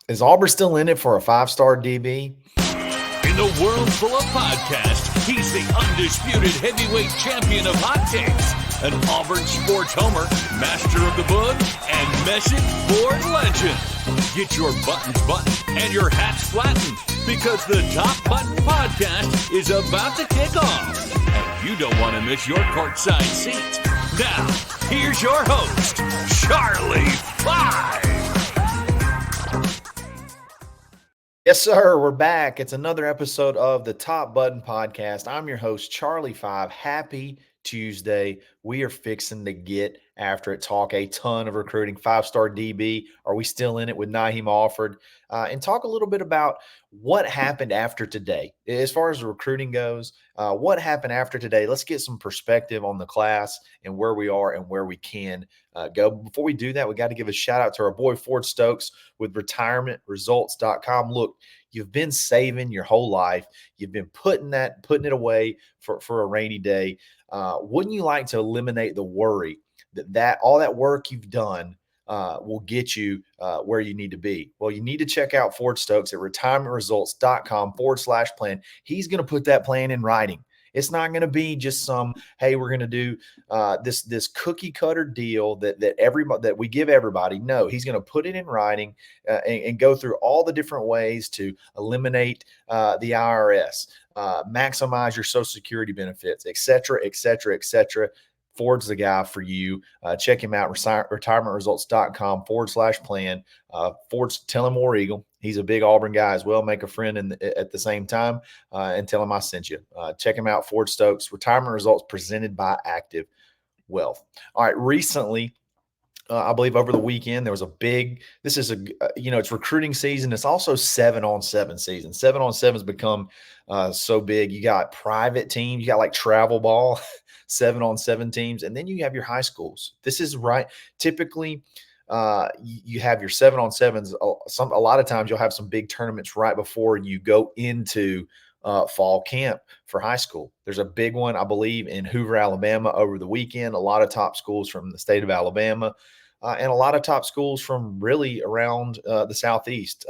Is Auburn still in it for a five-star DB? In a world full of podcasts, he's the undisputed heavyweight champion of hot takes, an Auburn sports homer, master of the book, and message board legend. Get your buttons buttoned and your hats flattened because the Top Button Podcast is about to kick off. And you don't want to miss your courtside seat. Now, here's your host, Charlie Five. Yes, sir. We're back. It's another episode of the Top Button Podcast. I'm your host, Charlie Five. Happy Tuesday. We are fixing to get after it, talk a ton of recruiting. Five-star DB. Are we still in it with Nahim Alford? And talk a little bit about what happened after today. As far as the recruiting goes, what happened after today? Let's get some perspective on the class and where we are and where we can go. Before we do that, we got to give a shout out to our boy Ford Stokes with retirementresults.com. Look, you've been saving your whole life. You've been putting it away for a rainy day. Wouldn't you like to eliminate the worry that all that work you've done will get you where you need to be? Well, you need to check out Ford Stokes at retirementresults.com/plan. He's going to put that plan in writing. It's not going to be just some, hey, we're going to do this cookie cutter deal that we give everybody. No, he's going to put it in writing and go through all the different ways to eliminate the IRS, maximize your Social Security benefits, et cetera, et cetera, et cetera. Ford's the guy for you. Check him out, retirementresults.com/plan. Ford's tell him War Eagle. He's a big Auburn guy as well. Make a friend at the same time and tell him I sent you. Check him out, Ford Stokes. Retirement Results presented by Active Wealth. All right, recently, I believe over the weekend, there was it's recruiting season. It's also 7-on-7 season. 7-on-7 has become so big. You got private teams. You got like travel ball, 7-on-7 teams. And then you have your high schools. This is right. Typically, you have your 7-on-7s. A lot of times you'll have some big tournaments right before you go into fall camp for high school. There's a big one, I believe, in Hoover, Alabama over the weekend. A lot of top schools from the state of Alabama and a lot of top schools from really around the Southeast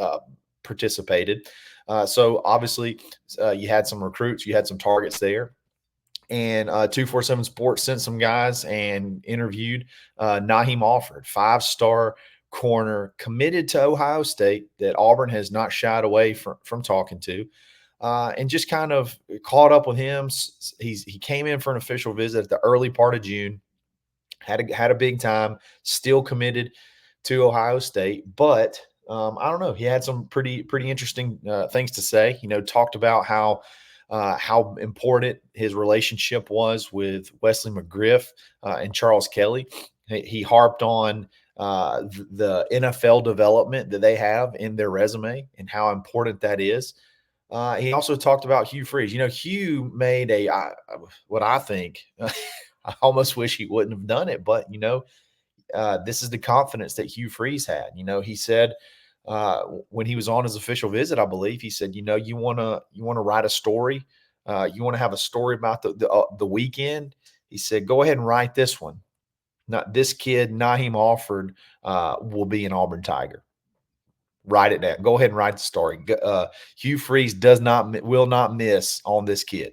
participated. So obviously you had some recruits, you had some targets there. And 247 Sports sent some guys and interviewed Na'eem Offord, 5-star corner, committed to Ohio State that Auburn has not shied away from talking to. And just kind of caught up with him. He came in for an official visit at the early part of June, had a big time, still committed to Ohio State. But I don't know, he had some pretty interesting things to say. Talked about how important his relationship was with Wesley McGriff and Charles Kelly. He harped on the NFL development that they have in their resume and how important that is. He also talked about Hugh Freeze. Hugh made what I think, I almost wish he wouldn't have done it, but, this is the confidence that Hugh Freeze had. He said when he was on his official visit, I believe, he said, you want to write a story. You want to have a story about the weekend. He said, go ahead and write this one. Not this kid, Nahim Offord, will be an Auburn Tiger. Write it down. Go ahead and write the story. Hugh Freeze will not miss on this kid.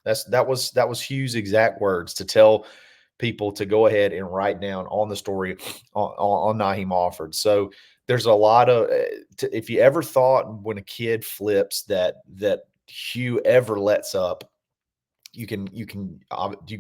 That was Hugh's exact words to tell people to go ahead and write down on the story on Nahim Offord. So there's a lot of if you ever thought when a kid flips that Hugh ever lets up, you can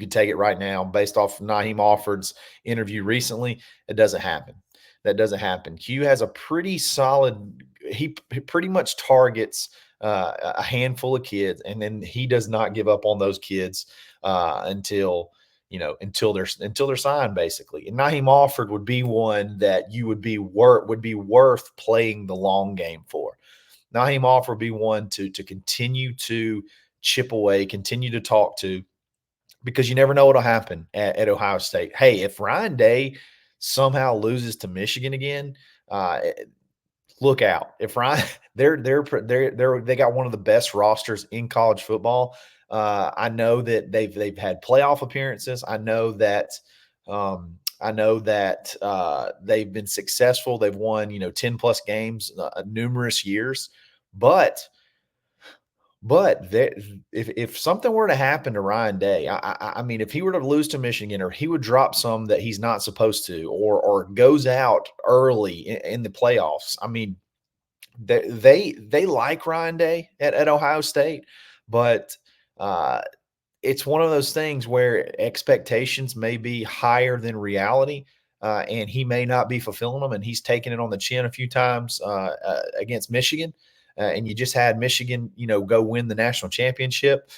take it right now based off Nahim Offord's interview recently. It doesn't happen. That doesn't happen. Hugh has a pretty solid. He pretty much targets a handful of kids, and then he does not give up on those kids until they're signed, basically. And Nahim Offord would be one that you would be worth playing the long game for. Nahim Offord would be one to continue to chip away, continue to talk to, because you never know what'll happen at Ohio State. Hey, if Ryan Day somehow loses to Michigan again, look out. If Ryan, they got one of the best rosters in college football. I know that they've had playoff appearances. I know that I know that they've been successful. They've won, 10 plus games numerous years. But if something were to happen to Ryan Day, I mean, if he were to lose to Michigan, or he would drop some that he's not supposed to, or goes out early in the playoffs, I mean, they like Ryan Day at Ohio State, but uh, it's one of those things where expectations may be higher than reality, and he may not be fulfilling them. And he's taken it on the chin a few times against Michigan. And you just had Michigan, go win the national championship.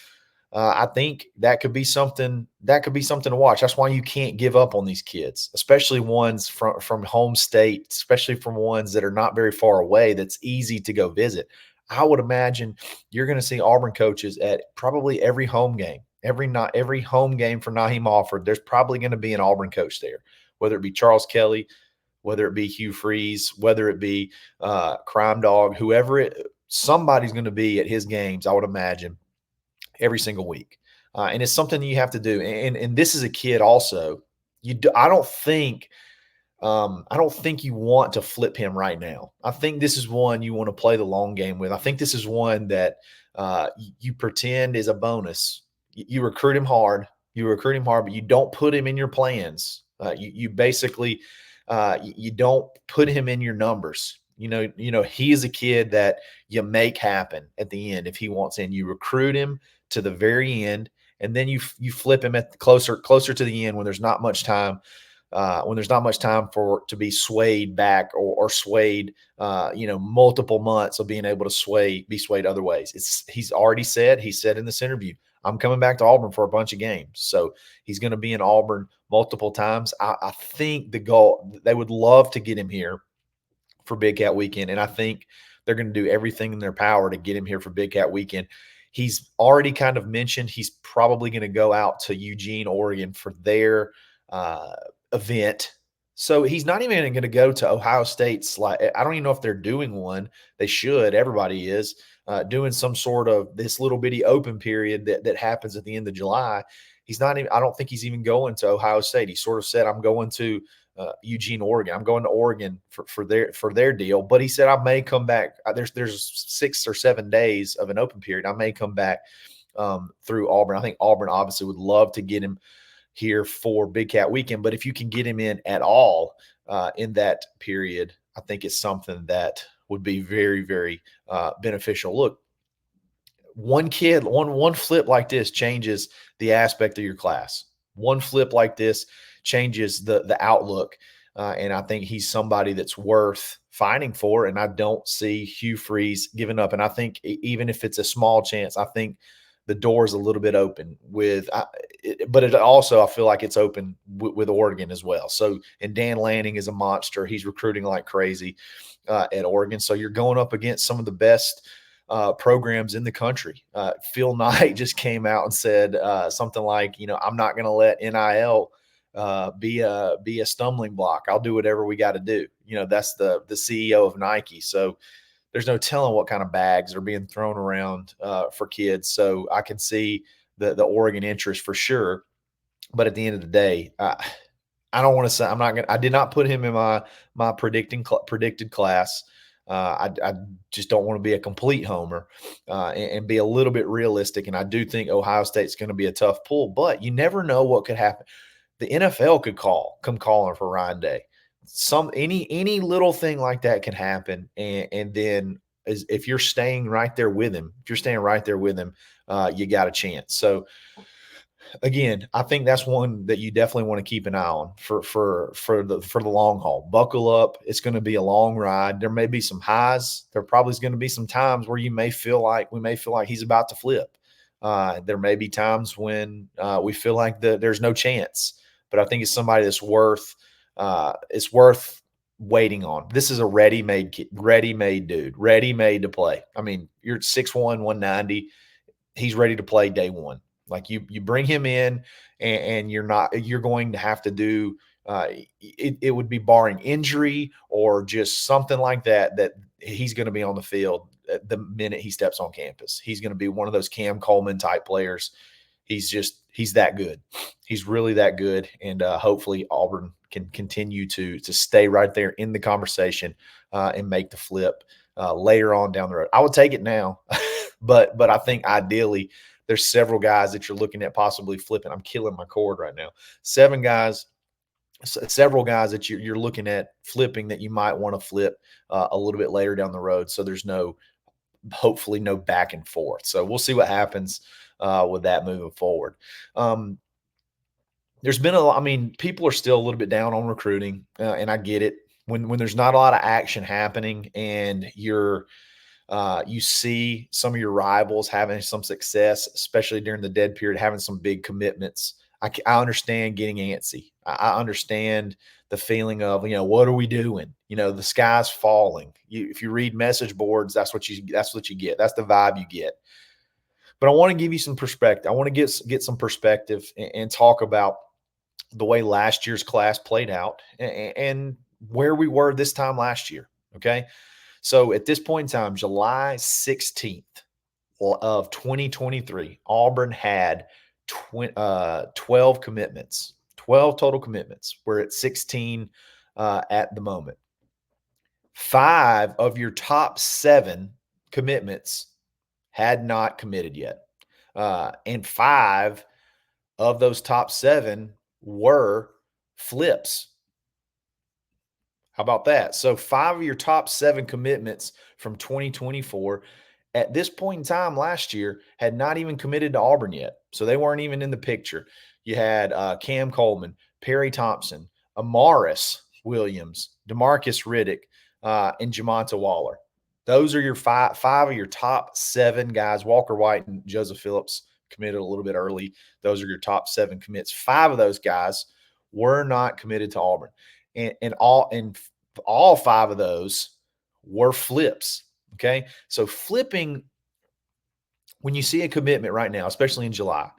I think that could be something. That could be something to watch. That's why you can't give up on these kids, especially ones from home state, especially from ones that are not very far away. That's easy to go visit. I would imagine you're going to see Auburn coaches at probably every home game, every home game for Nahim Offord. There's probably going to be an Auburn coach there, whether it be Charles Kelly, whether it be Hugh Freeze, whether it be Crime Dog, somebody's going to be at his games, I would imagine, every single week. And it's something you have to do. And this is a kid also. I don't think you want to flip him right now. I think this is one you want to play the long game with. I think this is one that you pretend is a bonus. You recruit him hard. But you don't put him in your plans. You basically you don't put him in your numbers. He is a kid that you make happen at the end if he wants in. You recruit him to the very end, and then you flip him at closer to the end when there's not much time. To be swayed back or swayed, multiple months of being able to be swayed other ways. He said in this interview, I'm coming back to Auburn for a bunch of games. So he's going to be in Auburn multiple times. I think the goal, they would love to get him here for Big Cat Weekend. And I think they're going to do everything in their power to get him here for Big Cat Weekend. He's already kind of mentioned he's probably going to go out to Eugene, Oregon for their event. So he's not even going to go to Ohio State's. I don't even know if they're doing one. They should. Everybody is doing some sort of this little bitty open period that happens at the end of July. He's not even. I don't think he's even going to Ohio State. He sort of said, "I'm going to Eugene, Oregon. I'm going to Oregon for their deal." But he said, "I may come back. There's 6 or 7 days of an open period. I may come back through Auburn." I think Auburn obviously would love to get him here for Big Cat Weekend. But if you can get him in at all in that period, I think it's something that would be very, very beneficial. Look, one flip like this changes the aspect of your class. One flip like this changes the outlook. And I think he's somebody that's worth fighting for. And I don't see Hugh Freeze giving up. And I think even if it's a small chance, I think the door is a little bit open but it also, I feel like it's open with Oregon as well. So, and Dan Lanning is a monster. He's recruiting like crazy at Oregon. So you're going up against some of the best programs in the country. Phil Knight just came out and said something like, I'm not going to let NIL be a stumbling block. I'll do whatever we got to do. That's the CEO of Nike. So there's no telling what kind of bags are being thrown around for kids. So I can see the Oregon interest for sure. But at the end of the day, I don't want to say I did not put him in my predicted class. I just don't want to be a complete homer and be a little bit realistic. And I do think Ohio State's going to be a tough pull, but you never know what could happen. The NFL could come calling for Ryan Day. Any little thing like that can happen, and then if you're staying right there with him, you got a chance. So again, I think that's one that you definitely want to keep an eye on for the long haul. Buckle up. It's going to be a long ride. There may be some highs. There probably is going to be some times where we may feel like he's about to flip. There may be times when we feel like there's no chance. But I think it's somebody that's worth waiting on. This is a ready-made dude, ready-made to play. I mean, you're 6'1", 190. He's ready to play day one. Like you bring him in, and you're going to have to do. It would be barring injury or just something like that he's going to be on the field the minute he steps on campus. He's going to be one of those Cam Coleman type players. he's that good. He's really that good. And hopefully Auburn can continue to stay right there in the conversation and make the flip later on down the road. I would take it now, but I think ideally there's several guys that you're looking at possibly flipping. I'm killing my cord right now. Several guys that you're looking at flipping that you might want to flip a little bit later down the road. So there's hopefully no back and forth. So we'll see what happens with that moving forward. There's been people are still a little bit down on recruiting, and I get it. When there's not a lot of action happening and you see some of your rivals having some success, especially during the dead period, having some big commitments, I understand getting antsy. I understand the feeling of, what are we doing? The sky's falling. If you read message boards, that's what you get. That's the vibe you get. But I want to give you some perspective. I want to get some perspective and talk about the way last year's class played out and where we were this time last year. Okay. So at this point in time, July 16th of 2023, Auburn had 12 commitments, 12 total commitments. We're at 16 at the moment. 5 of your top 7 commitments had not committed yet. And 5 of those top 7 were flips. How about that? So 5 of your top 7 commitments from 2024 at this point in time last year had not even committed to Auburn yet. So they weren't even in the picture. You had Cam Coleman, Perry Thompson, Amaris Williams, DeMarcus Riddick, and Jamonta Waller. Those are your five of your top 7 guys. Walker White and Joseph Phillips committed a little bit early. Those are your top 7 commits. 5 of those guys were not committed to Auburn. And all 5 of those were flips. Okay. So flipping, when you see a commitment right now, especially in July,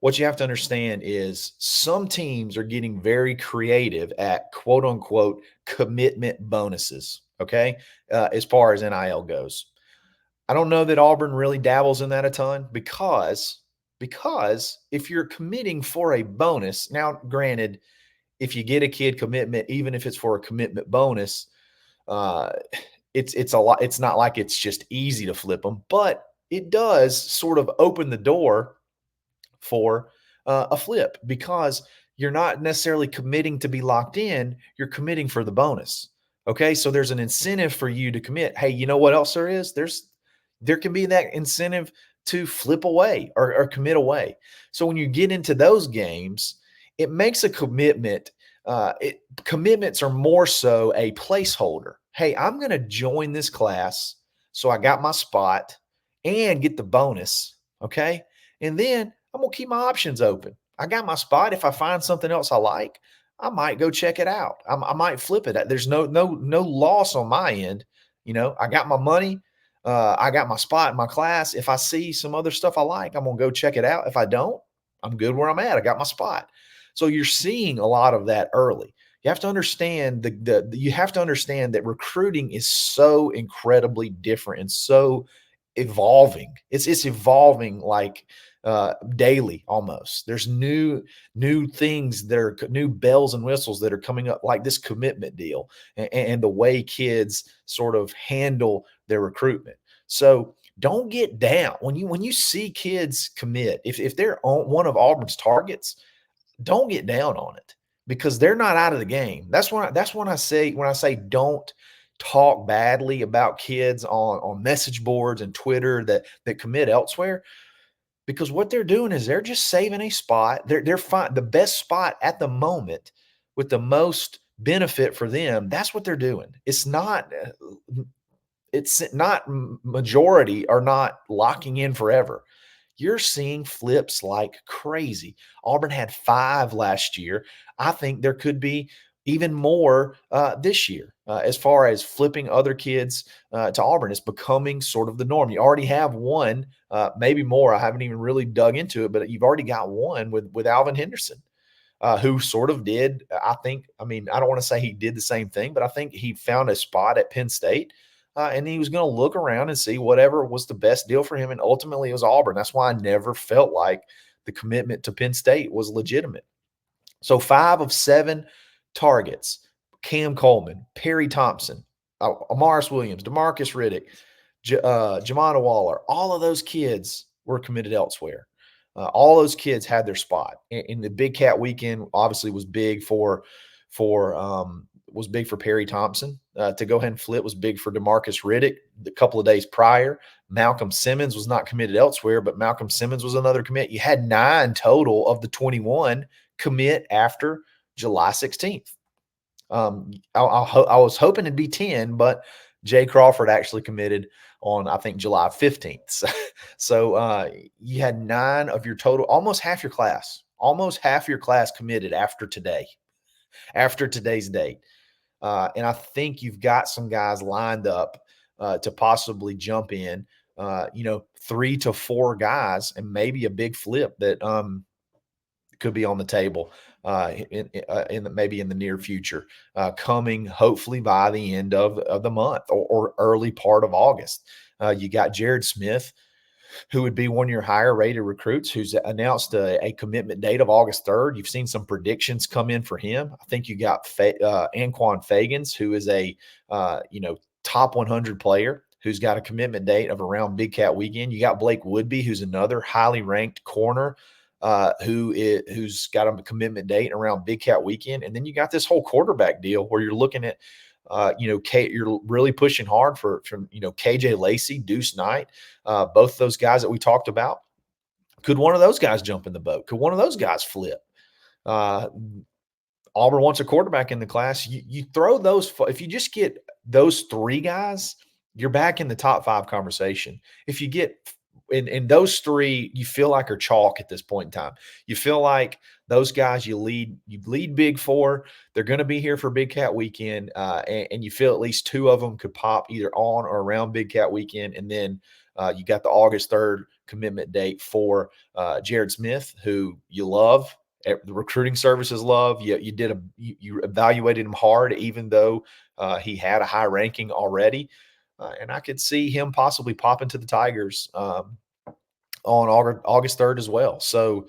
what you have to understand is some teams are getting very creative at quote unquote commitment bonuses. Okay. As far as NIL goes. I don't know that Auburn really dabbles in that a ton because if you're committing for a bonus, now granted, if you get a kid commitment, even if it's for a commitment bonus, it's a lot. It's not like it's just easy to flip them, but it does sort of open the door for a flip because you're not necessarily committing to be locked in. You're committing for the bonus. Okay, so there's an incentive for you to commit. Hey, you know what else there is? There can be that incentive to flip away or commit away. So when you get into those games, it makes a commitment. Commitments are more so a placeholder. Hey, I'm going to join this class, so I got my spot and get the bonus. Okay, and then I'm going to keep my options open. I got my spot. If I find something else I like, I might go check it out. I might flip it. There's no loss on my end. I got my money. I got my spot in my class. If I see some other stuff I like, I'm going to go check it out. If I don't, I'm good where I'm at. I got my spot. So you're seeing a lot of that early. You have to understand you have to understand that recruiting is so incredibly different and so evolving. It's evolving like daily almost. There's new things that are new bells and whistles that are coming up, like this commitment deal and the way kids sort of handle their recruitment. So don't get down when you see kids commit. If they're on one of Auburn's targets, don't get down on it because they're not out of the game. That's when I say don't talk badly about kids on message boards and Twitter that commit elsewhere, because what they're doing is they're just saving a spot. They're fine, the best spot at the moment with the most benefit for them. That's what they're doing. It's not majority are not locking in forever. You're seeing flips like crazy. Auburn had 5 last year. I think there could be even more this year as far as flipping other kids to Auburn. It's becoming sort of the norm. You already have one, maybe more. I haven't even really dug into it, but you've already got one with Alvin Henderson, who sort of did, I don't want to say he did the same thing, but I think he found a spot at Penn State. And he was going to look around and see whatever was the best deal for him. And ultimately, it was Auburn. That's why I never felt like the commitment to Penn State was legitimate. So 5 of 7 targets, Cam Coleman, Perry Thompson, Amaris Williams, DeMarcus Riddick, Jamana Waller, all of those kids were committed elsewhere. All those kids had their spot. And the Big Cat weekend obviously was big for Perry Thompson. To go ahead and flip was big for DeMarcus Riddick a couple of days prior. Malcolm Simmons was not committed elsewhere, but Malcolm Simmons was another commit. You had 9 total of the 21 commit after July 16th. I was hoping it'd be 10, but Jay Crawford actually committed on, I think, July 15th. So you had 9 of your total, almost half your class committed after today's date. And I think you've got some guys lined up to possibly jump in, 3 to 4 guys, and maybe a big flip that could be on the table maybe in the near future, coming hopefully by the end of the month or early part of August. You got Jared Smith, who would be one of your higher rated recruits, who's announced a commitment date of August 3rd. You've seen some predictions come in for him. I think you got Anquan Fagans, who is a top 100 player who's got a commitment date of around Big Cat weekend. You got Blake Woodby, who's another highly ranked corner who's got a commitment date around Big Cat weekend. And then you got this whole quarterback deal where you're looking at, you're really pushing hard from KJ Lacey, Deuce Knight, both those guys that we talked about. Could one of those guys jump in the boat? Could one of those guys flip? Auburn wants a quarterback in the class. You throw those, if you just get those 3 guys, you're back in the top 5 conversation. If you get in those 3, you feel like are chalk at this point in time. You feel like those guys you lead big for. They're going to be here for Big Cat weekend, and you feel at least 2 of them could pop either on or around Big Cat weekend. And then you got the August 3rd commitment date for Jared Smith, who you love. The recruiting services love. You evaluated him hard, even though he had a high ranking already. And I could see him possibly popping to the Tigers on August 3rd as well. So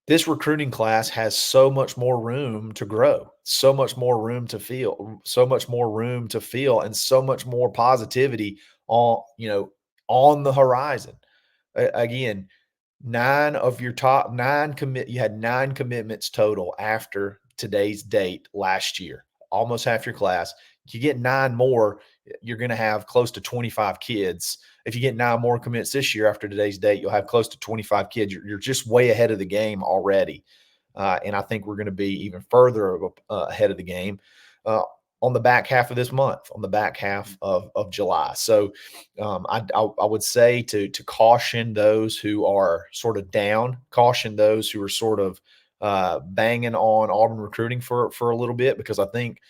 this recruiting class has so much more room to grow, so much more room to feel, and so much more positivity on the horizon. Again, 9 of your top 9 you had 9 commitments total after today's date last year, almost half your class. If you get 9 more, you're going to have close to 25 kids. If you get 9 more commits this year after today's date, you'll have close to 25 kids. You're just way ahead of the game already. And I think we're going to be even further ahead of the game on the back half of this month, on the back half of July. So I would say to caution those who are sort of down, caution those who are sort of banging on Auburn recruiting for a little bit, because I think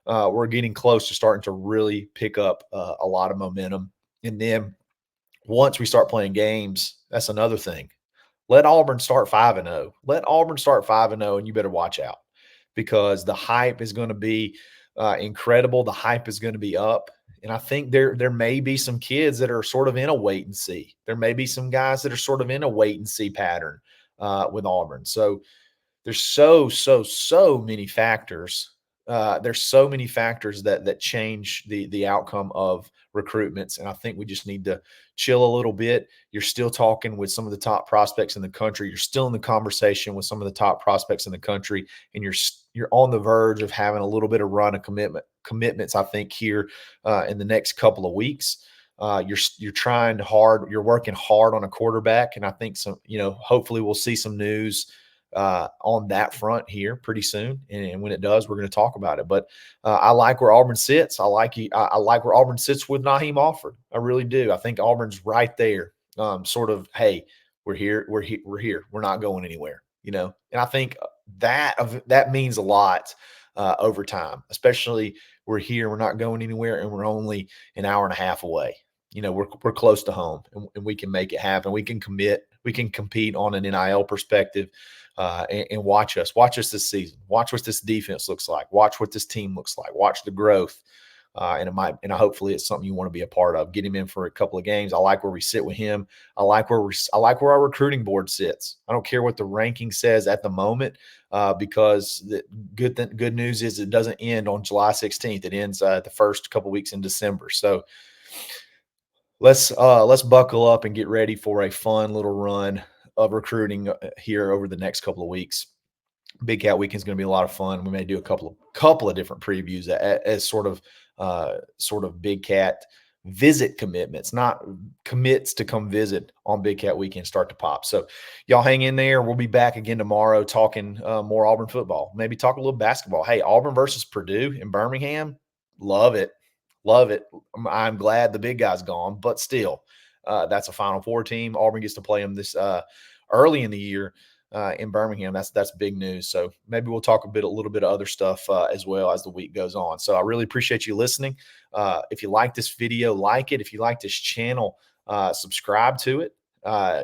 we're getting close to starting to really pick up a lot of momentum. And then once we start playing games, that's another thing. Let Auburn start 5-0. Let Auburn start 5-0, and you better watch out, because the hype is going to be incredible. The hype is going to be up. And I think there may be some kids that are sort of in a wait and see. There may be some guys that are sort of in a wait and see pattern with Auburn. So there's so many factors. There's so many factors that change the outcome of recruitments. And I think we just need to chill a little bit. You're still talking with some of the top prospects in the country. You're still in the conversation with some of the top prospects in the country, and you're on the verge of having a little bit of run of commitments, I think, here in the next couple of weeks. You're trying hard. You're working hard on a quarterback. And I think hopefully we'll see some news on that front here pretty soon. And when it does, we're going to talk about it. But I like where Auburn sits. I like where Auburn sits with Na'eem Offord. I really do. I think Auburn's right there. Sort of, hey, we're here. We're here. We're not going anywhere. And I think that means a lot over time, especially we're here. We're not going anywhere, and we're only an hour and a half away. We're close to home, and we can make it happen. We can commit. We can compete on an NIL perspective. And watch us this season. Watch what this defense looks like. Watch what this team looks like. Watch the growth. And hopefully it's something you want to be a part of. Get him in for a couple of games. I like where we sit with him. I like where our recruiting board sits. I don't care what the ranking says at the moment, because the good news is it doesn't end on July 16th. It ends the first couple weeks in December. So let's buckle up and get ready for a fun little run of recruiting here over the next couple of weeks. Big Cat Weekend is going to be a lot of fun. We may do a couple of different previews as sort of Big Cat visit commitments, not commits to come visit on Big Cat Weekend start to pop. So y'all hang in there. We'll be back again tomorrow talking more Auburn football, maybe talk a little basketball. Hey, Auburn versus Purdue in Birmingham. Love it. Love it. I'm glad the big guy's gone, but still, that's a Final Four team. Auburn gets to play them this early in the year in Birmingham. That's big news. So maybe we'll talk a little bit of other stuff as well as the week goes on. So I really appreciate you listening. If you like this video, like it. If you like this channel, subscribe to it.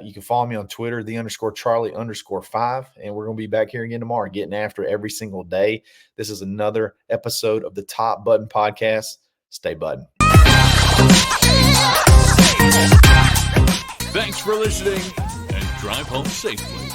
You can follow me on Twitter, _Charlie_5, and we're going to be back here again tomorrow, getting after it every single day. This is another episode of the Top Button Podcast. Stay button. Thanks for listening, and drive home safely.